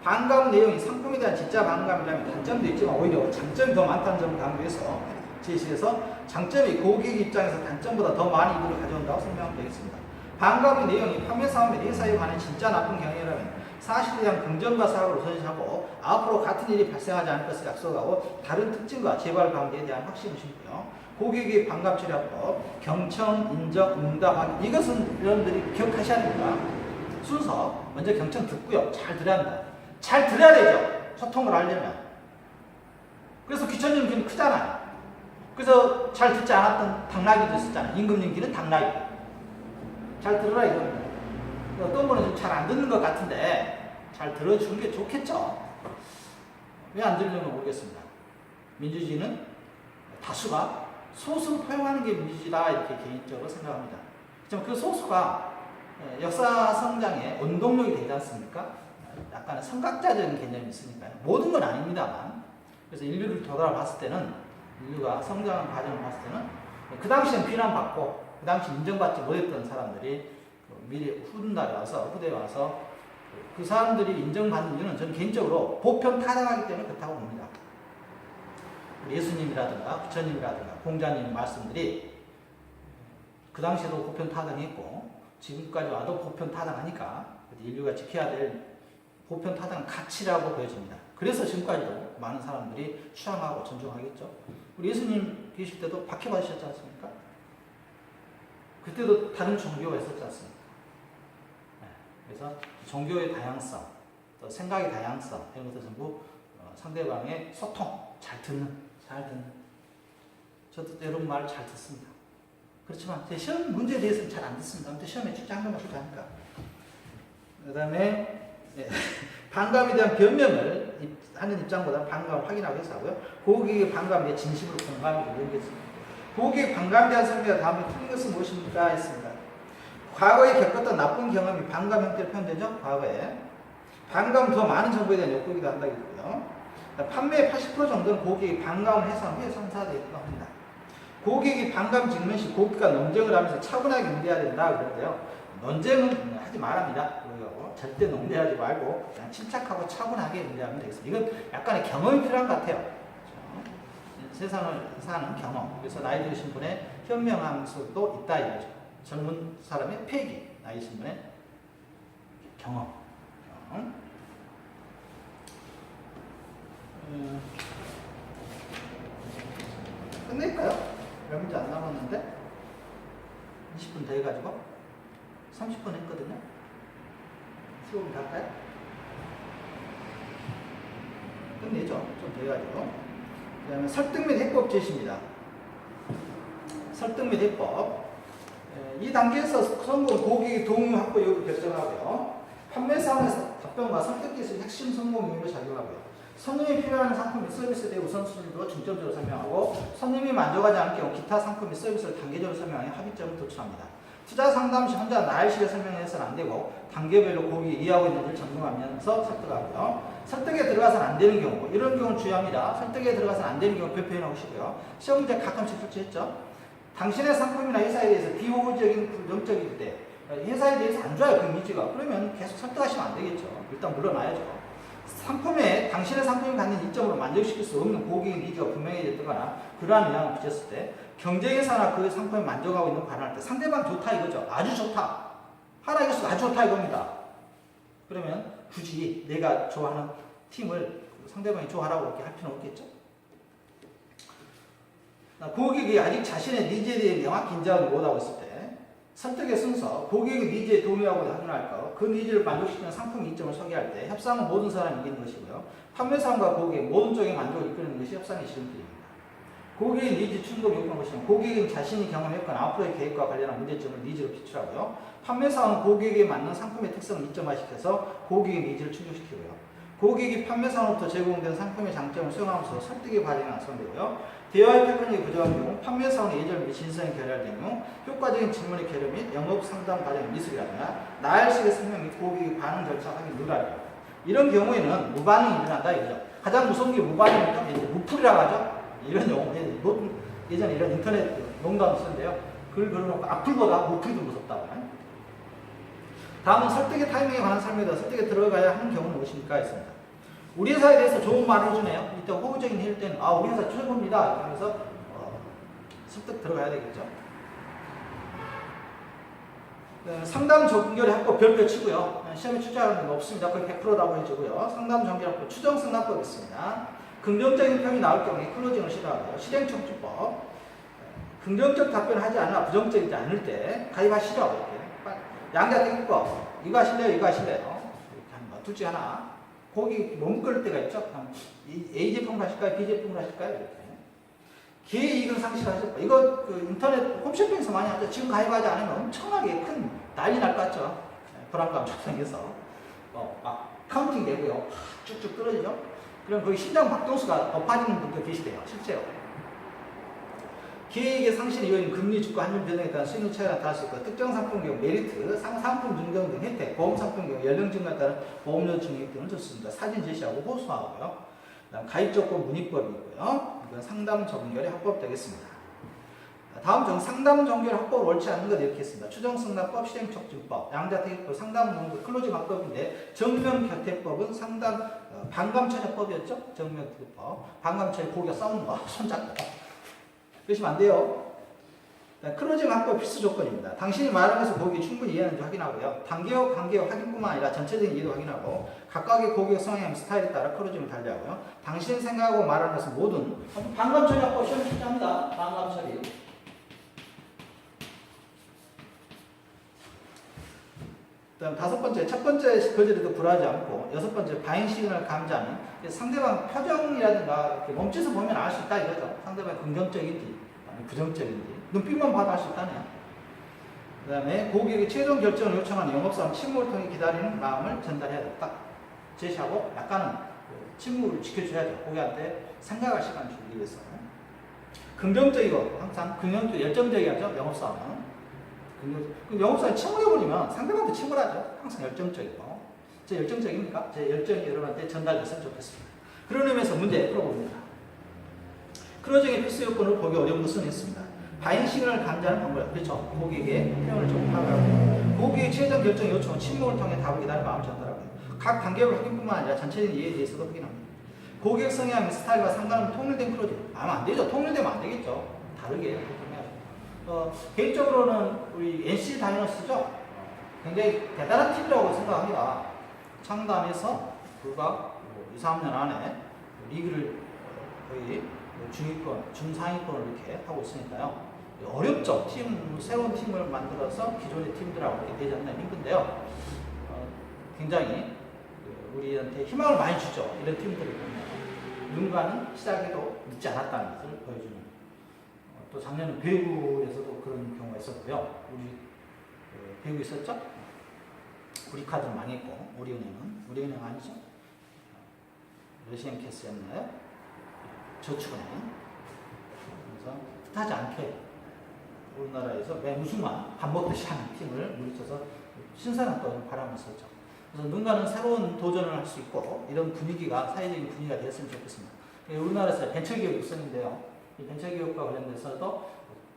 반감 내용이 상품에 대한 진짜 반감이라면 단점도 있지만 오히려 장점이 더 많다는 점을 강조해서 제시해서 장점이 고객 입장에서 단점보다 더 많은 이득을 가져온다고 설명하면 되겠습니다. 반감의 내용이 판매 사업 및 회사에 관한 진짜 나쁜 경영이라면 사실에 대한 긍정과 사과를 우선시하고 앞으로 같은 일이 발생하지 않을 것을 약속하고 다른 특징과 재발 방지에 대한 확신을 심고요. 고객의 반감 처리법, 경청, 인정, 응답, 확인. 이것은 여러분들이 기억하셔야 됩니다. 순서, 먼저 경청 듣고요. 잘 들어야 합니다. 잘 들어야 되죠. 소통을 하려면. 그래서 귀천님 귀는 크잖아요. 그래서 잘 듣지 않았던 당나귀도 있었잖아요. 임금님 귀는 당나귀. 잘 들어라 이겁니다. 어떤 분은 좀 잘 안 듣는 것 같은데 잘 들어주는 게 좋겠죠. 왜 안 들리는지 모르겠습니다. 민주주의는 다수가 소수를 포용하는 게 민주주의다 이렇게 개인적으로 생각합니다. 하지만 그 소수가 역사 성장의 원동력이 되지 않습니까? 약간의 삼각자적인 개념이 있으니까요. 모든 건 아닙니다만. 그래서 인류를 돌아봤을 때는 인류가 성장한 과정을 봤을 때는 그 당시엔 비난받고 그 당시 인정받지 못했던 사람들이 미래 후대에 와서 그 사람들이 인정받는 이유는 저는 개인적으로 보편 타당하기 때문에 그렇다고 봅니다. 예수님이라든가 부처님이라든가 공자님 말씀들이 그 당시에도 보편 타당했고 지금까지 와도 보편 타당하니까 인류가 지켜야 될 보편 타당 가치라고 보여집니다. 그래서 지금까지도 많은 사람들이 추앙하고 존중하겠죠. 우리 예수님 계실 때도 박해받으셨지 않습니까? 그때도 다른 종교가 있었지 않습니까? 그래서 종교의 다양성, 또 생각의 다양성 이런 것들 전부 상대방의 소통, 잘 듣는. 저도 여러분 말을 잘 듣습니다. 그렇지만 제 시험 문제에 대해서는 잘 안 듣습니다. 근데 시험에 출제 한 번만 출제하니까. 그 다음에 반감에 대한 변명을 하는 입장보다 반감을 확인하기 위해서 하고요. 고객의 반감에 대해 진심으로 공감을 이루겠습니다. 고객의 반감에 대한 설명과 다음에 틀린 것은 무엇입니까? 했습니다. 과거에 겪었던 나쁜 경험이 반감 형태로 표현되죠. 과거에. 반감은 더 많은 정보에 대한 욕구이기도 한다고요. 판매의 80% 정도는 고객이 반감을 해소한 후에 성사되기도 합니다. 고객이 반감 직면 시 고객과 논쟁을 하면서 차분하게 응대해야 된다 그러는데요. 논쟁은 하지 말합니다. 절대 논대하지 말고 그냥 침착하고 차분하게 응대하면 되겠습니다. 이건 약간의 경험이 필요한 것 같아요. 그렇죠? 세상을 사는 경험. 그래서 나이 드신 분의 현명함 수도 있다 이거죠. 젊은 사람의 패기, 나이 드신 분의 경험. 끝낼까요? 몇 문제 안 남았는데? 20분 더 해가지고 30분 했거든요. 15분 더 할까요? 끝내죠. 좀 더 해가지고. 그 다음에 설득 및 해법 제시입니다. 설득 및 해법. 이 단계에서 성공 고객의 동의 확보 여부를 결정하고요. 판매 상황에서 답변과 설득 기술의 핵심 성공 요인을 작용하고요. 손님이 필요한 상품 및 서비스에 대해 우선순위로 중점적으로 설명하고 손님이 만족하지 않을 경우 기타 상품 및 서비스를 단계적으로 설명하여 합의점을 도출합니다. 투자 상담 시 혼자 나일식에 설명해서는 안 되고 단계별로 고객이 이해하고 있는지를 점검하면서 설득하고요. 설득에 들어가서는 안 되는 경우, 이런 경우는 주의합니다. 설득에 들어가서는 안 되는 경우 표현해 놓으시고요. 시험 문제 가끔씩 출제했죠. 당신의 상품이나 회사에 대해서 비호구적인 부정적일 때 회사에 대해서 안 좋아요, 그 이미지가. 그러면 계속 설득하시면 안 되겠죠. 일단 물러나야죠. 상품에 당신의 상품이 갖는 이점으로 만족시킬 수 없는 고객의 니즈가 분명해졌거나 그러한 영향을 미쳤을 때 경쟁회사나 그 상품에 만족하고 있는 반응할 때 상대방 좋다 이거죠. 아주 좋다. 하나 이것도 아주 좋다 이겁니다. 그러면 굳이 내가 좋아하는 팀을 상대방이 좋아하라고 이렇게 할 필요는 없겠죠. 고객이 아직 자신의 니즈에 대해 명확히 인정을 못하고 있을 때 설득의 순서, 고객의 니즈에 동의하고 확인할 것, 그 니즈를 만족시키는 상품 이점을 소개할 때 협상은 모든 사람이 이기는 것이고요. 판매사원과 고객 모든 쪽의 만족을 이끄는 것이 협상의 실험들입니다. 고객의 니즈 충족을 요구하는 것이면 고객은 자신이 경험했거나 앞으로의 계획과 관련한 문제점을 니즈로 비출하고요. 판매사원은 고객에 맞는 상품의 특성을 이점화시켜서 고객의 니즈를 충족시키고요. 고객이 판매사원으로부터 제공된 상품의 장점을 수용하면서 설득의 과정이 완성되고요. 대화의 패턴이 부족한 경우, 판매사원의 예절 및 진성이 결여된 경우, 효과적인 질문의 결여 및 영업 상담 과정의 미숙이라거나 나일식의 설명 및 고객의 반응 절차 확인 누락이에요. 이런 경우에는 무반응이 일어난다 이거죠. 가장 무서운 게 무반응이니까 이제 무풀이라고 하죠. 이런 용어, 예전에 이런 인터넷 농담 쓰는데요. 글 걸어놓고 악플보다 무풀이도 무섭다고. 다음은 설득의 타이밍에 관한 설명이다. 설득에 들어가야 하는 경우는 무엇입니까? 했습니다. 우리 회사에 대해서 좋은 말을 해주네요. 이때 호구적인 일 때는 우리 회사 최고입니다. 하면서 설득 들어가야 되겠죠. 상담 전결의 합법 별표 치고요. 시험에 출제하는 건 없습니다. 거의 100%라고 해주고요. 상담 전결 합법 추정 승낙법 있습니다. 긍정적인 평이 나올 경우에 클로징을 시도하고요. 실행 청주법. 긍정적 답변을 하지 않아 부정적이지 않을 때 가입하시죠. 이렇게. 양자 택법. 이거 하실래요? 이거 하실래요? 이렇게 한번 둘 중에 하나. 거기 머뭇거릴 때가 있죠. A 제품을 하실까요? B 제품을 하실까요? 이렇게. 기회 이익을 상실하실 거예요. 이거 그 인터넷 홈쇼핑에서 많이 하죠. 지금 가입하지 않으면 엄청나게 큰 난리 날 것 같죠. 불안감 조성해서 막 카운팅 되고요. 쭉쭉 떨어지죠. 그럼 거기 심장 박동수가 높아지는 분도 계시대요. 실제로. 기회이익의 상실 이후에는 금리, 주가, 환율 변동에 따른 수익률 차이가 나타날 수 있고 특정 상품 경우 메리트, 상품 증정 등 혜택, 보험 상품 경우 연령 증가에 따른 보험료 증액 등을 줬습니다. 사진 제시하고 호소하고요. 그다음 가입 조건 문의법이 있고요. 이건 상담 전결의 합법 되겠습니다. 다음 중 상담 전결 합법을 옳지 않는 것 이렇게 했습니다. 추정 승낙법, 실행 촉진법, 양자 택법, 상담 문구, 클로징 합법인데 정면 곁대법은 상담 반감 처리법이었죠. 정면 곁대법, 반감 처리 고기가 싸우는 거 손잡고. 그러시면 안 돼요. 클로징 합법 필수 조건입니다. 당신이 말하는 것을 고객이 충분히 이해하는지 확인하고요. 단계와 관계와 확인뿐만 아니라 전체적인 이해도 확인하고 각각의 고객의 성향, 스타일에 따라 클로징을 달리하고요. 당신이 생각하고 말하는 것은 모든 반감 처리 합법 시험 출제합니다. 반감 처리. 그다음 다섯 번째, 첫 번째 거절에도 굴하지 않고 여섯 번째 바잉 시그널을 감지하는 상대방 표정이라든가 이렇게 멈춰서 보면 알 수 있다 이거죠. 상대방이 긍정적인지 부정적인지 눈빛만 봐도 알 수 있다네요. 그 다음에 고객이 최종 결정을 요청하는 영업사원 침묵을 통해 기다리는 마음을 전달해야 된다. 제시하고 약간은 침묵을 지켜줘야죠. 고객한테 생각할 시간을 주기 위해서. 긍정적이고 항상 열정적이야죠. 영업사원은. 영업사원이 침묵해버리면 상대방도 침묵하죠. 항상 열정적이고. 제 열정적입니까? 제 열정이 여러분한테 전달됐으면 좋겠습니다. 그런 의미에서 문제 풀어봅니다. 클로징의 필수 요건을 보기 어려운 것은 있습니다. 바잉 시그널을 감지하는 방법. 그렇죠. 고객의 표현을 좀 파악하고 고객의 최종 결정 요청은 침묵을 통해 답을 기다리는 마음을 전달하고 각 단계별 확인뿐만 아니라 전체적인 이해에 대해서도 확인합니다. 고객 성향, 스타일과 상관없는 통일된 클로징. 안 되죠. 통일되면 안 되겠죠. 다르게. 개인적으로는 우리 NC 다이너스죠. 굉장히 대단한 팁이라고 생각합니다. 창단해서 불과 2, 3년 안에 리그를 거의 중위권, 중상위권을 이렇게 하고 있으니까요. 어렵죠. 새로운 팀을 만들어서 기존의 팀들하고 이렇게 되지 않나 힘든데요. 굉장히 우리한테 희망을 많이 주죠. 이런 팀들이 보면. 누군가는 시작에도 늦지 않았다는 것을 보여주는. 또 작년에 배구에서도 그런 경우가 있었고요. 우리 배구 있었죠? 우리 카드는 망했고, 우리은행 아니죠? 러시안캐스였나요? 저축은행. 그래서 뜻하지 않게 우리나라에서 맨 우승만 밥 먹듯이 하는 팀을 물리쳐서 신선한 또 바람을 썼죠. 그래서 누군가는 새로운 도전을 할 수 있고 이런 분위기가 사회적인 분위기가 됐으면 좋겠습니다. 우리나라에서 벤처기업이 있었는데요. 이 벤처기업과 관련돼서도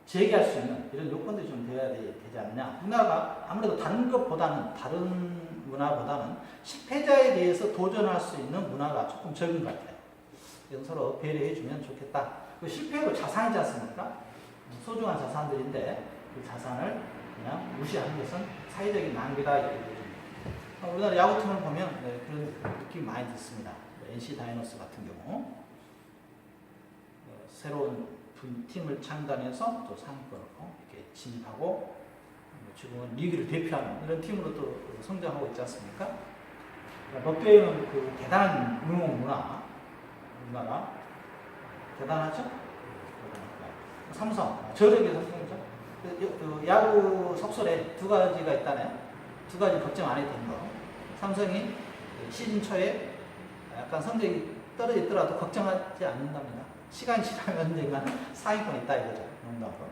재개할 수 있는 이런 요건들이 좀 되어야 되지 않느냐. 우리나라가 아무래도 다른 문화보다는 실패자에 대해서 도전할 수 있는 문화가 조금 적은 것 같아요. 그래서 서로 배려해주면 좋겠다. 실패도 자산이지 않습니까? 소중한 자산들인데 그 자산을 그냥 무시하는 것은 사회적인 낭비다. 이렇게 보여줍니다. 우리나라 야구팀을 보면 그런 느낌이 많이 듣습니다. NC 다이노스 같은 경우 새로운 팀을 창단해서 또 상위권으로 이렇게 진입하고 지금은 리그를 대표하는 이런 팀으로 또 성장하고 있지 않습니까? 롯데는 그 대단한 응원 문화, 우리나라 대단하죠? 삼성, 저력의 삼성이죠. 야구 속설에 두 가지가 있다네요. 두 가지 걱정 안 해도 되는 거. 삼성이 시즌 초에 약간 성적이 떨어지더라도 걱정하지 않는답니다. 시간이 지나면 언젠가는 상위권에 있다 이거죠. 농담으로.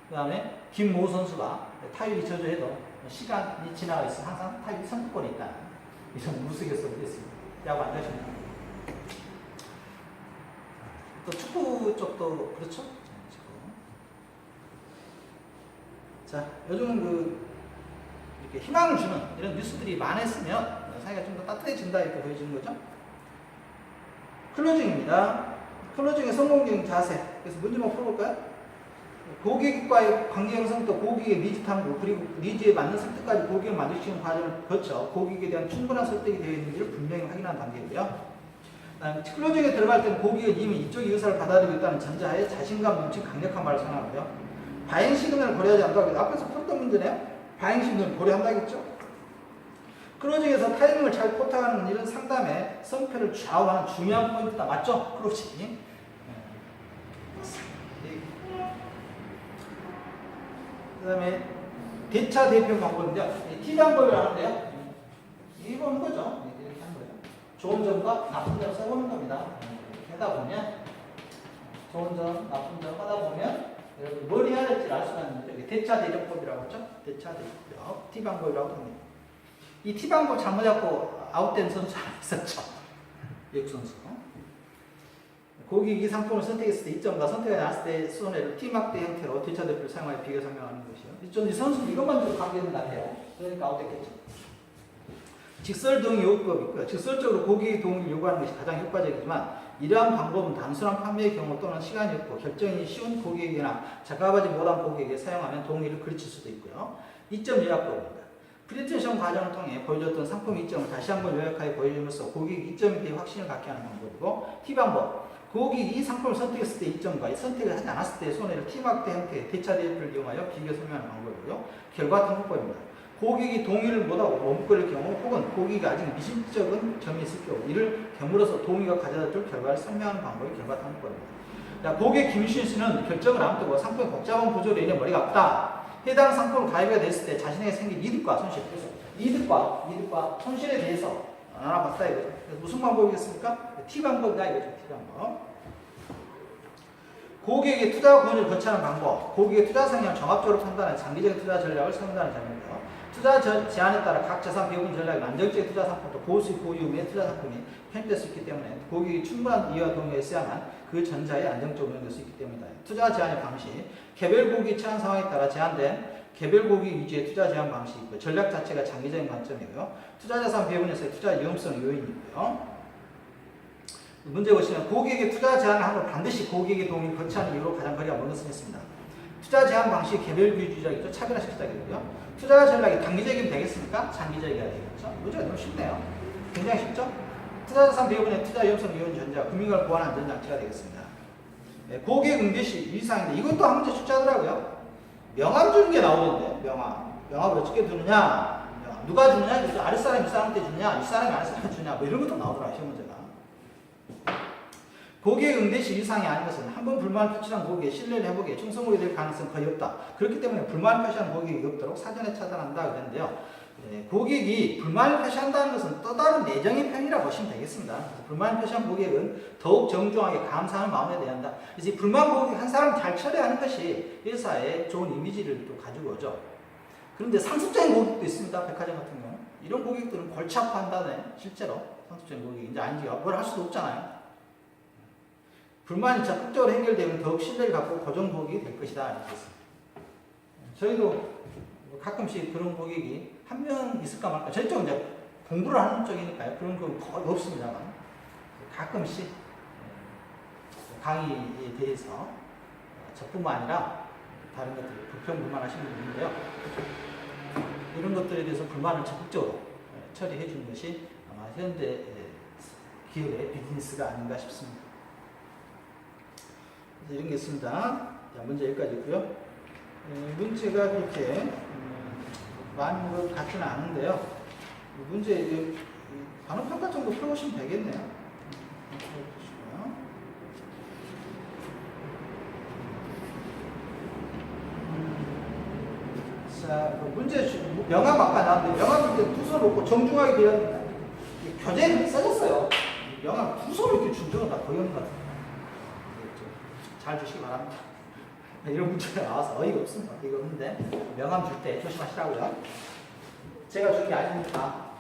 그 다음에 김모 선수가 타율이 저조해도 시간이 지나가 있으면 항상 타율이 선두권에 있다. 이런 우스갯소리도 있습니다. 야구 안 되십니까? 또 축구 쪽도 그렇죠? 자, 요즘은 이렇게 희망을 주는 이런 뉴스들이 많았으면 사회가 좀 더 따뜻해진다 이렇게 보여지는 거죠. 클로징입니다. 클로징의 성공적인 자세. 그래서 문제 한번 풀어볼까요? 고객과의 관계 형성부터 고객의 니즈 탐구 그리고 니즈에 맞는 설득까지 고객을 만족시키는 과정을 거쳐 고객에 대한 충분한 설득이 되어 있는지를 분명히 확인하는 단계고요. 클로징에 들어갈 때는 고객은 이미 이쪽의 의사를 받아들이고 있다는 전제하에 자신감 넘친 강력한 말을 선언하고요. 바잉 시그널을 고려하지 않는다고 앞에서 풀었던 문제네요. 바잉 시그널을 고려한다겠죠. 클로징에서 타이밍을 잘 포착하는 일은 상담의 성패를 좌우하는 중요한 포인트다. 맞죠? 그렇지. 그 다음에 대차 대표 방법인데요. T 방법을 하는데요. 이게 보는 거죠. 이렇게 하는 거예요. 좋은 점과 나쁜 점을 써보는 겁니다. 이렇게 하다 보면 좋은 점, 나쁜 점 하다 보면 여러분 뭘 해야 될지 알 수가 있는 거죠. 대차 대조법이라고 하죠. 대차 대조법. T 방법이라고 합니다. 이 T 방법 잘못 잡고 아웃된 선수 하나 있었죠. 외국 선수. 고객이 이 상품을 선택했을 때 이점과 선택이 나왔을 때 손해를 T막대 형태로 대차 대표를 사용하여 비교 설명하는 것이요. 좀 선수는 이것만 좀 관계있는 것 같아요. 그러니까 아웃됐겠죠. 직설 동의 요구법이 있고요. 직설적으로 고객의 동의를 요구하는 것이 가장 효과적이지만 이러한 방법은 단순한 판매의 경우 또는 시간이 없고 결정이 쉬운 고객이나 적합하지 못한 고객에게 사용하면 동의를 그르칠 수도 있고요. 이점 요약법입니다. 프레젠테이션 과정을 통해 보여줬던 상품 이점을 다시 한번 요약하여 보여줌으로써 고객이 이점에 대해 확신을 갖게 하는 방법이고 T방법. 고객이 이 상품을 선택했을 때 이점과 선택을 하지 않았을 때의 손해를 T막대 형태의 대차 대조를 이용하여 비교 설명하는 방법이고요. 결과 탐구법입니다. 고객이 동의를 못하고 머뭇거릴 경우 혹은 고객이 아직 미심쩍은 점이 있을 경우 이를 경우로서 동의가 가져다 줄 결과를 설명하는 방법이 결과 탐구법입니다. 고객 김신 씨는 결정을 앞두고 상품의 복잡한 구조로 인해 머리가 아프다. 해당 상품을 가입하게 됐을 때 자신에게 생긴 이득과 손실, 그래서 이득과 손실에 대해서 알아봤다 이거죠. 무슨 방법이겠습니까? T 방법이다 이거죠. T 방법. 고객의 투자 권유를 거치하는 방법, 고객의 투자 성향을 종합적으로 판단하는 장기적인 투자 전략을 세운다는 점이고요. 투자 제한에 따라 각 자산 배분 전략은 안정적인 투자 상품 또 고수익 고유의 투자 상품이 편입될 수 있기 때문에 고객이 충분한 이해와 동의가 있어야만 그 전자에 안정적으로 운영될 수 있기 때문이다. 투자 제한의 방식, 개별 고객이 처한 상황에 따라 제한된 개별 고객 위주의 투자 제한 방식이 있고 전략 자체가 장기적인 관점이고요. 투자 자산 배분에서의 투자 위험성 요인이고요. 문제 보시면 고객의 투자 제한을 하면 반드시 고객의 동의를 거치하는 이유로 가장 거리가 먼 것을 했습니다. 투자 제한 방식이 개별주의적이죠. 차별화시키자고요. 투자 전략이 단기적이면 되겠습니까? 장기적이어야 되겠죠. 문제가 너무 쉽네요. 굉장히 쉽죠? 투자자산 비율분의 투자 위험성 비율 전자, 금융을 보완 안전장치가 되겠습니다. 고객 응대 시 위상인데 이것도 한 문제 출제하더라고요. 명함 주는 게 나오는데 명함을 어떻게 주느냐, 누가 주느냐, 아랫사람이 윗사람한테 주느냐, 윗사람이 아랫사람한테 주느냐, 뭐 이런 것도 나오더라고요. 시험 문제가. 고객 응대 시 위상이 아닌 것은 한번 불만을 표출한 고객의 신뢰를 회복에 충성하게 될 가능성은 거의 없다. 그렇기 때문에 불만을 표시한 고객이 없도록 사전에 차단한다 그랬는데요. 고객이 불만을 표시한다는 것은 또 다른 내정의 편이라고 보시면 되겠습니다. 불만을 표시한 고객은 더욱 정중하게 감사하는 마음에 대한다. 이제 불만 고객 한 사람 잘 처리하는 것이 회사에 좋은 이미지를 또 가지고 오죠. 그런데 상습적인 고객도 있습니다. 백화점 같은 경우는. 이런 고객들은 골치 아파한다네. 실제로 상습적인 고객이 이제 아닌지 뭘 할 수도 없잖아요. 불만이 적극적으로 해결되면 더욱 신뢰를 갖고 고정 고객이 될 것이다. 저희도 가끔씩 그런 고객이 한 명 있을까 말까. 저희 쪽은 이제 공부를 하는 쪽이니까요. 그런 건 거의 없습니다만. 가끔씩 강의에 대해서 저뿐만 아니라 다른 것들 불평 불만하시는 분이 있는데요. 이런 것들에 대해서 불만을 적극적으로 처리해 주는 것이 아마 현대 기업의 비즈니스가 아닌가 싶습니다. 이런 게 있습니다. 자, 문제 여기까지 있고요. 문제가 그렇게 많은 것 같지는 않은데요. 문제 반응평가 정도 풀어보시면 되겠네요. 자, 문제 명함 아까 나왔는데 명함 이제 두 손 놓고 정중하게 되었습니다. 교재는 써졌어요. 명함 두 손을 이렇게 준 적은 다 거의 없는 것 같아요. 잘 주시기 바랍니다. 이런 문제가 나와서 어이가 없습니다. 어이가 없는데 명함 줄 때 조심하시라고요. 제가 준 게 아니니까.